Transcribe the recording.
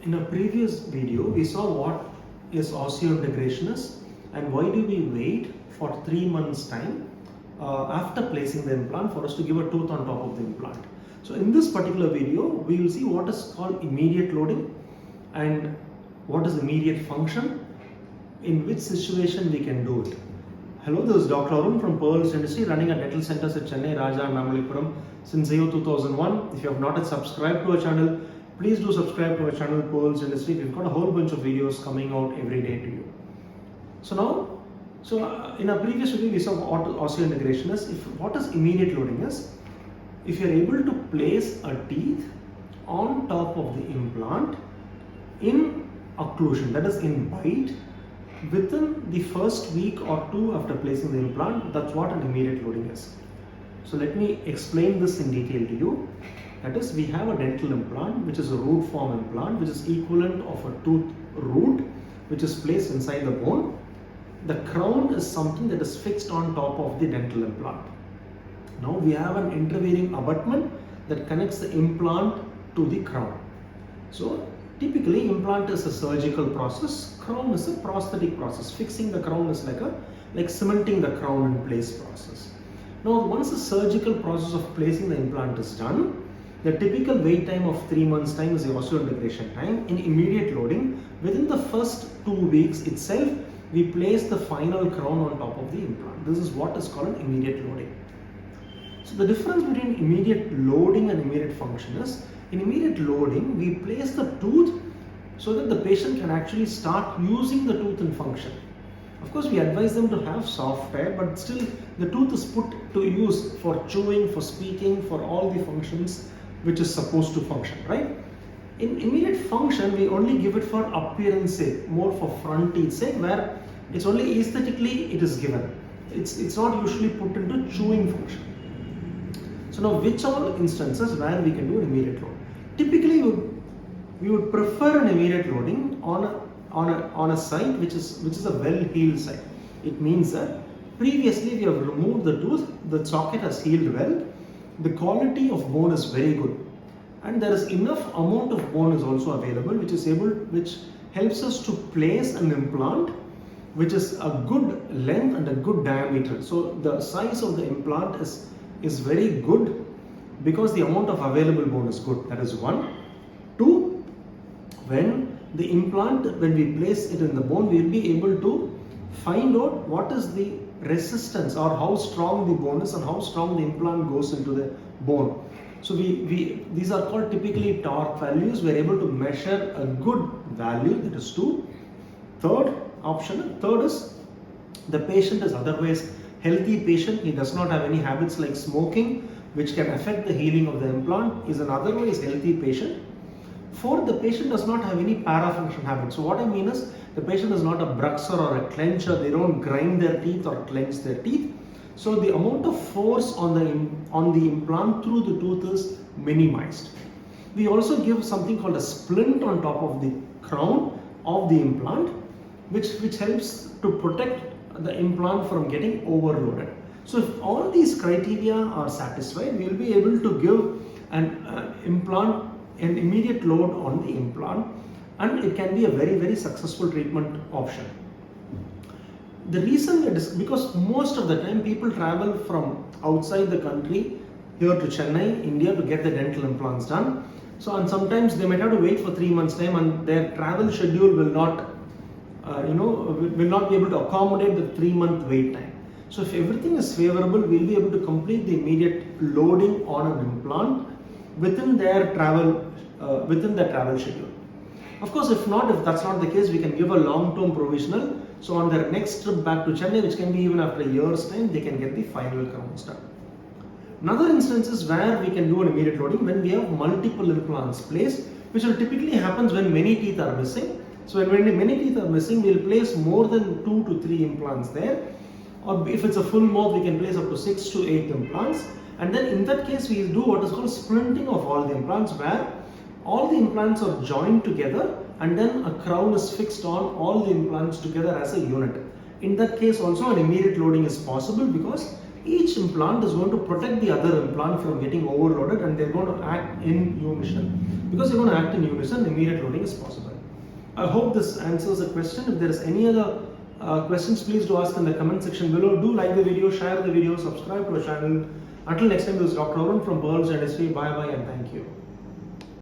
In a previous video, we saw what is osseointegration is and why do we wait for 3 months time after placing the implant for us to give a tooth on top of the implant. So in this particular video, we will see what is called immediate loading and what is immediate function, in which situation we can do it. Hello, this is Dr. Arun from Pearls Dentistry, running a dental centers at Chennai, Raja and Namalipuram since the year 2001. If you have not yet subscribed to our channel, please do subscribe to our channel Pearls Dentistry. We've got a whole bunch of videos coming out every day to you. In our previous video, we saw what osseointegration is. What is immediate loading is, if you're able to place a teeth on top of the implant in occlusion, that is in bite, within the first week or two after placing the implant, that's what an immediate loading is. So let me explain this in detail to you. That is, we have a dental implant which is a root form implant, which is equivalent of a tooth root which is placed inside the bone. The crown is something that is fixed on top of the dental implant. Now we have an intervening abutment that connects the implant to the crown. So typically implant is a surgical process, crown is a prosthetic process. Fixing the crown is like cementing the crown in place process. Now once the surgical process of placing the implant is done, the typical wait time of 3 months time is the osseointegration time. In immediate loading, within the first 2 weeks itself, we place the final crown on top of the implant. This is what is called an immediate loading. So the difference between immediate loading and immediate function is, in immediate loading, we place the tooth so that the patient can actually start using the tooth in function. Of course, we advise them to have soft hair, but still the tooth is put to use for chewing, for speaking, for all the functions which is supposed to function, right? In immediate function, we only give it for appearance sake, more for front teeth sake, where it's only aesthetically it is given. It's not usually put into chewing function. So now, which all instances where we can do an immediate load? Typically, we would prefer an immediate loading on a site which is a well-healed site. It means that previously we have removed the tooth, the socket has healed well, the quality of bone is very good, and there is enough amount of bone is also available, which helps us to place an implant which is a good length and a good diameter. So the size of the implant is very good because the amount of available bone is good. That is one. Two, when we place it in the bone, we will be able to find out what is the resistance or how strong the bone is and how strong the implant goes into the bone. So these are called typically torque values. We are able to measure a good value, that is 2. Third is, the patient is otherwise healthy patient. He does not have any habits like smoking which can affect the healing of the implant. He is an otherwise healthy patient. Fourth, the patient does not have any parafunction habits. So what I mean is, the patient is not a bruxer or a clencher. They don't grind their teeth or clench their teeth. So the amount of force on the implant through the tooth is minimized. We also give something called a splint on top of the crown of the implant, which helps to protect the implant from getting overloaded. So if all these criteria are satisfied, we will be able to give an immediate load on the implant, and it can be a very, very successful treatment option. The reason it is because most of the time people travel from outside the country here to Chennai, India, to get the dental implants done. So, and sometimes they might have to wait for 3 months time, and their travel schedule will not be able to accommodate the 3-month wait time. So if everything is favorable, we'll be able to complete the immediate loading on an implant within their travel schedule. Of course, if that's not the case, we can give a long-term provisional. So on their next trip back to Chennai, which can be even after a year's time, they can get the final crowns done. Another instance is where we can do an immediate loading when we have multiple implants placed, which will typically happens when many teeth are missing. So when many teeth are missing, we'll place more than 2 to 3 implants there. Or if it's a full mouth, we can place up to 6 to 8 implants. And then in that case, we do what is called splinting of all the implants, where all the implants are joined together and then a crown is fixed on all the implants together as a unit. In that case also, an immediate loading is possible because each implant is going to protect the other implant from getting overloaded, and they're going to act in unison. Because they're going to act in unison, immediate loading is possible. I hope this answers the question. If there is any other questions, please do ask in the comment section below. Do like the video, share the video, subscribe to our channel. Until next time, this is Dr. Arun from Pearls Dentistry. Bye bye and thank you.